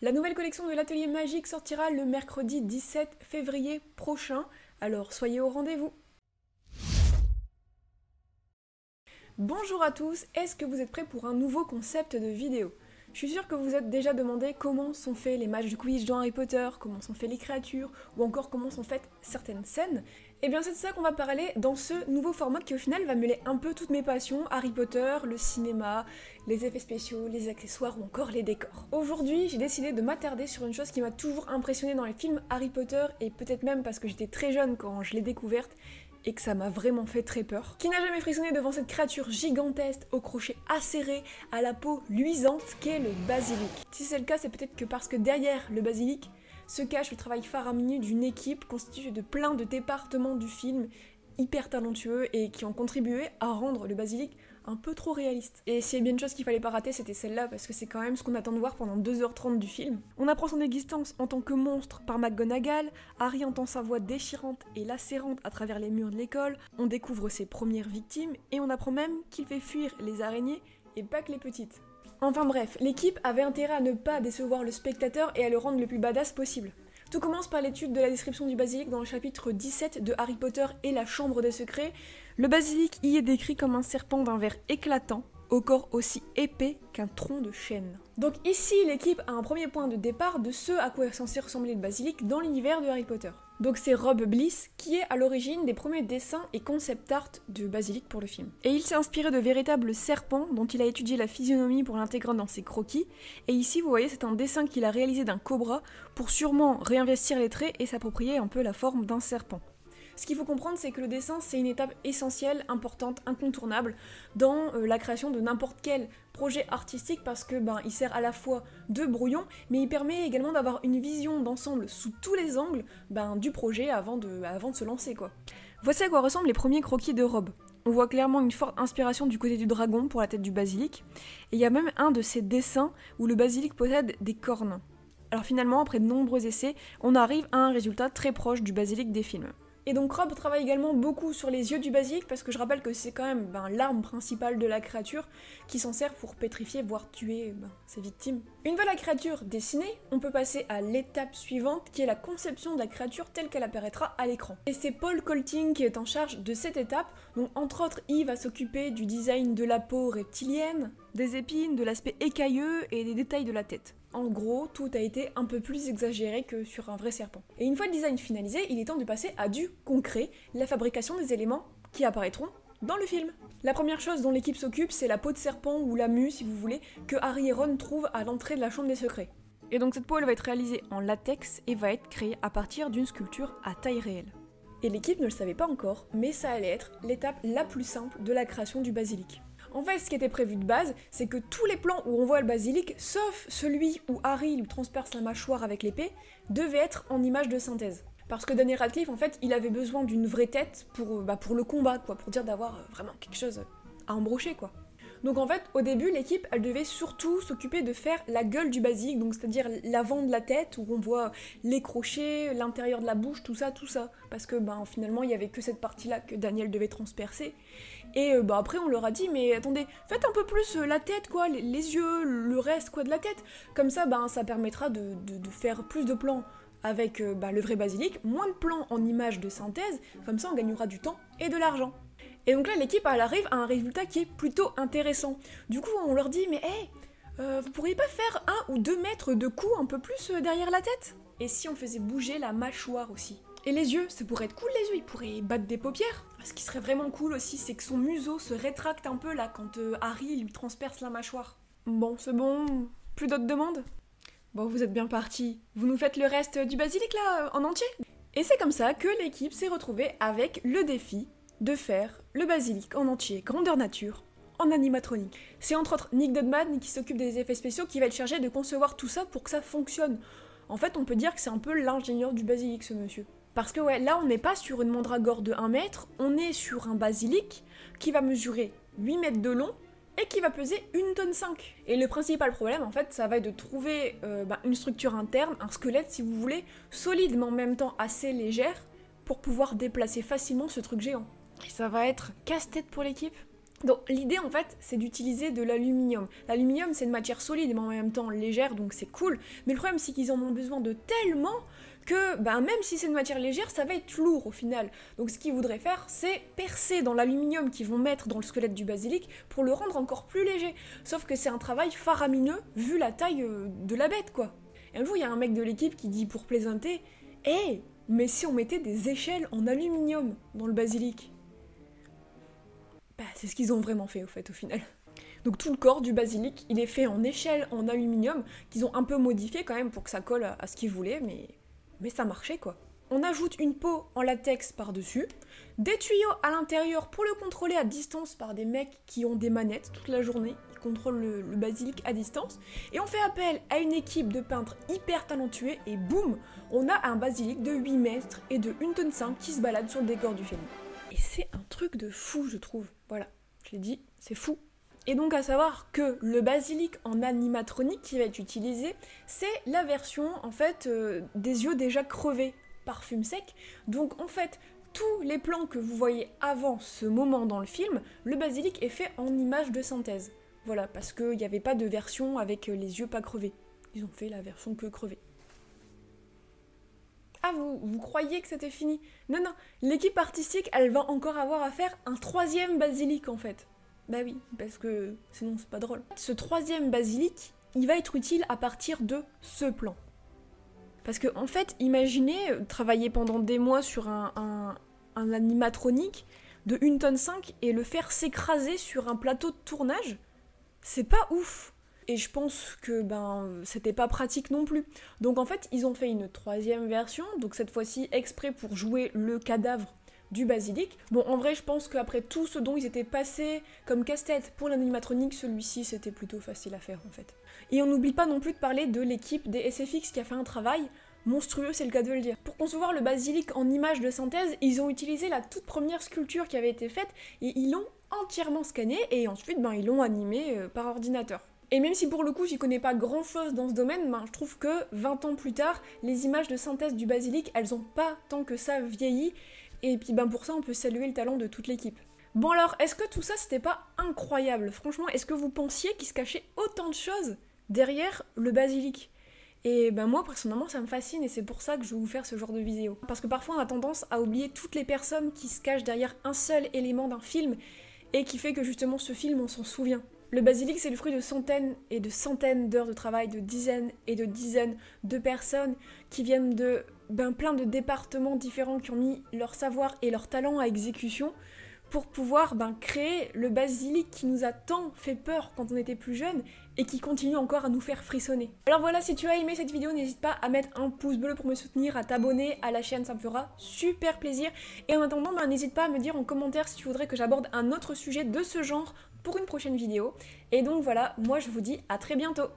La nouvelle collection de l'Atelier Magique sortira le mercredi 17 février prochain, alors soyez au rendez-vous. Bonjour à tous, est-ce que vous êtes prêts pour un nouveau concept de vidéo? Je suis sûre que vous vous êtes déjà demandé comment sont faits les matchs de Quidditch dans Harry Potter, comment sont faits les créatures, ou encore comment sont faites certaines scènes. Et bien c'est de ça qu'on va parler dans ce nouveau format qui au final va mêler un peu toutes mes passions, Harry Potter, le cinéma, les effets spéciaux, les accessoires ou encore les décors. Aujourd'hui j'ai décidé de m'attarder sur une chose qui m'a toujours impressionnée dans les films Harry Potter, et peut-être même parce que j'étais très jeune quand je l'ai découverte, et que ça m'a vraiment fait très peur. Qui n'a jamais frissonné devant cette créature gigantesque, au crochet acéré, à la peau luisante, qu'est le basilic? Si c'est le cas, c'est peut-être que parce que derrière le basilic se cache le travail faramineux d'une équipe constituée de plein de départements du film, hyper talentueux et qui ont contribué à rendre le basilic un peu trop réaliste. Et s'il y a bien une chose qu'il fallait pas rater, c'était celle-là, parce que c'est quand même ce qu'on attend de voir pendant 2h30 du film. On apprend son existence en tant que monstre par McGonagall, Harry entend sa voix déchirante et lacérante à travers les murs de l'école, on découvre ses premières victimes, et on apprend même qu'il fait fuir les araignées, et pas que les petites. Enfin bref, l'équipe avait intérêt à ne pas décevoir le spectateur et à le rendre le plus badass possible. Tout commence par l'étude de la description du basilic dans le chapitre 17 de Harry Potter et la Chambre des Secrets. Le basilic y est décrit comme un serpent d'un vert éclatant, au corps aussi épais qu'un tronc de chêne. Donc ici, l'équipe a un premier point de départ de ce à quoi est censé ressembler le basilic dans l'univers de Harry Potter. Donc c'est Rob Bliss qui est à l'origine des premiers dessins et concept art de basilic pour le film. Et il s'est inspiré de véritables serpents dont il a étudié la physionomie pour l'intégrer dans ses croquis. Et ici, vous voyez, c'est un dessin qu'il a réalisé d'un cobra pour sûrement réinvestir les traits et s'approprier un peu la forme d'un serpent. Ce qu'il faut comprendre, c'est que le dessin, c'est une étape essentielle, importante, incontournable dans la création de n'importe quel projet artistique parce que il sert à la fois de brouillon, mais il permet également d'avoir une vision d'ensemble sous tous les angles du projet avant de se lancer, quoi. Voici à quoi ressemblent les premiers croquis de Rob. On voit clairement une forte inspiration du côté du dragon pour la tête du basilic, et il y a même un de ces dessins où le basilic possède des cornes. Alors finalement, après de nombreux essais, on arrive à un résultat très proche du basilic des films. Et donc Rob travaille également beaucoup sur les yeux du basilic parce que je rappelle que c'est quand même l'arme principale de la créature qui s'en sert pour pétrifier voire tuer ses victimes. Une fois la créature dessinée, on peut passer à l'étape suivante qui est la conception de la créature telle qu'elle apparaîtra à l'écran. Et c'est Paul Colting qui est en charge de cette étape, donc entre autres il va s'occuper du design de la peau reptilienne, des épines, de l'aspect écailleux et des détails de la tête. En gros, tout a été un peu plus exagéré que sur un vrai serpent. Et une fois le design finalisé, il est temps de passer à du concret, la fabrication des éléments qui apparaîtront dans le film. La première chose dont l'équipe s'occupe, c'est la peau de serpent ou la mue, si vous voulez, que Harry et Ron trouvent à l'entrée de la chambre des secrets. Et donc cette peau, elle va être réalisée en latex et va être créée à partir d'une sculpture à taille réelle. Et l'équipe ne le savait pas encore, mais ça allait être l'étape la plus simple de la création du basilic. En fait, ce qui était prévu de base, c'est que tous les plans où on voit le basilic, sauf celui où Harry lui transperce la mâchoire avec l'épée, devaient être en image de synthèse. Parce que Daniel Radcliffe, en fait, il avait besoin d'une vraie tête pour le combat, quoi, pour dire d'avoir vraiment quelque chose à embrocher, quoi. Donc en fait, au début, l'équipe, elle devait surtout s'occuper de faire la gueule du basilic, donc c'est-à-dire l'avant de la tête, où on voit les crochets, l'intérieur de la bouche, tout ça, parce que finalement, il y avait que cette partie-là que Daniel devait transpercer. Et après, on leur a dit, mais attendez, faites un peu plus la tête, quoi, les yeux, le reste, quoi, de la tête. Comme ça, ça permettra de faire plus de plans avec le vrai basilic, moins de plans en images de synthèse, comme ça on gagnera du temps et de l'argent. Et donc là, l'équipe, elle arrive à un résultat qui est plutôt intéressant. Du coup, on leur dit, mais vous pourriez pas faire 1 ou 2 mètres de cou un peu plus derrière la tête? Et si on faisait bouger la mâchoire aussi? Et les yeux, ça pourrait être cool les yeux, ils pourraient battre des paupières. Ce qui serait vraiment cool aussi, c'est que son museau se rétracte un peu là quand Harry lui transperce la mâchoire. Bon, c'est bon, plus d'autres demandes? Bon, vous êtes bien partis. Vous nous faites le reste du basilic là, en entier? Et c'est comme ça que l'équipe s'est retrouvée avec le défi de faire le basilic en entier, grandeur nature, en animatronique. C'est entre autres Nick Dudman qui s'occupe des effets spéciaux qui va être chargé de concevoir tout ça pour que ça fonctionne. En fait, on peut dire que c'est un peu l'ingénieur du basilic, ce monsieur. Parce que là, on n'est pas sur une mandragore de 1 mètre, on est sur un basilic qui va mesurer 8 mètres de long et qui va peser 1,5 tonne. Et le principal problème, en fait, ça va être de trouver une structure interne, un squelette, si vous voulez, solide, mais en même temps assez légère, pour pouvoir déplacer facilement ce truc géant. Et ça va être casse-tête pour l'équipe. Donc l'idée en fait c'est d'utiliser de l'aluminium. L'aluminium c'est une matière solide mais en même temps légère donc c'est cool. Mais le problème c'est qu'ils en ont besoin de tellement que même si c'est une matière légère ça va être lourd au final. Donc ce qu'ils voudraient faire c'est percer dans l'aluminium qu'ils vont mettre dans le squelette du basilic pour le rendre encore plus léger. Sauf que c'est un travail faramineux vu la taille de la bête quoi. Et un jour il y a un mec de l'équipe qui dit pour plaisanter « Hey, mais si on mettait des échelles en aluminium dans le basilic ?» C'est ce qu'ils ont vraiment fait au final. Donc tout le corps du basilic, il est fait en échelle en aluminium, qu'ils ont un peu modifié quand même pour que ça colle à ce qu'ils voulaient, mais ça marchait quoi. On ajoute une peau en latex par-dessus, des tuyaux à l'intérieur pour le contrôler à distance par des mecs qui ont des manettes toute la journée, ils contrôlent le basilic à distance, et on fait appel à une équipe de peintres hyper talentueux, et boum, on a un basilic de 8 mètres et de 1,5 tonne qui se balade sur le décor du film. Et c'est un truc de fou, je trouve. Voilà, je l'ai dit, c'est fou. Et donc à savoir que le basilic en animatronique qui va être utilisé, c'est la version en fait des yeux déjà crevés par fume sec. Donc en fait, tous les plans que vous voyez avant ce moment dans le film, le basilic est fait en image de synthèse. Voilà, parce qu'il n'y avait pas de version avec les yeux pas crevés. Ils ont fait la version que crevée. Ah, vous croyez que c'était fini? Non, l'équipe artistique, elle va encore avoir à faire un 3e basilic en fait. Bah oui, parce que sinon c'est pas drôle. Ce 3e basilic, il va être utile à partir de ce plan. Parce que en fait, imaginez travailler pendant des mois sur un animatronique de 1,5 tonne et le faire s'écraser sur un plateau de tournage, c'est pas ouf. Et je pense que c'était pas pratique non plus. Donc en fait, ils ont fait une 3e version, donc cette fois-ci exprès pour jouer le cadavre du basilic. Bon, en vrai, je pense qu'après tout ce dont ils étaient passés comme casse-tête pour l'animatronique, celui-ci c'était plutôt facile à faire en fait. Et on n'oublie pas non plus de parler de l'équipe des SFX qui a fait un travail monstrueux, c'est le cas de le dire. Pour concevoir le basilic en image de synthèse, ils ont utilisé la toute première sculpture qui avait été faite et ils l'ont entièrement scanné et ensuite ils l'ont animé par ordinateur. Et même si pour le coup j'y connais pas grand chose dans ce domaine, je trouve que 20 ans plus tard, les images de synthèse du basilic, elles ont pas tant que ça vieilli, et puis pour ça on peut saluer le talent de toute l'équipe. Bon alors, est-ce que tout ça c'était pas incroyable? Franchement, est-ce que vous pensiez qu'il se cachait autant de choses derrière le basilic? Et moi personnellement ça me fascine et c'est pour ça que je vais vous faire ce genre de vidéo. Parce que parfois on a tendance à oublier toutes les personnes qui se cachent derrière un seul élément d'un film, et qui fait que justement ce film on s'en souvient. Le basilic, c'est le fruit de centaines et de centaines d'heures de travail, de dizaines et de dizaines de personnes qui viennent de plein de départements différents qui ont mis leur savoir et leur talent à exécution pour pouvoir créer le basilic qui nous a tant fait peur quand on était plus jeune et qui continue encore à nous faire frissonner. Alors voilà, si tu as aimé cette vidéo, n'hésite pas à mettre un pouce bleu pour me soutenir, à t'abonner à la chaîne, ça me fera super plaisir. Et en attendant, n'hésite pas à me dire en commentaire si tu voudrais que j'aborde un autre sujet de ce genre pour une prochaine vidéo. Et donc voilà, moi je vous dis à très bientôt.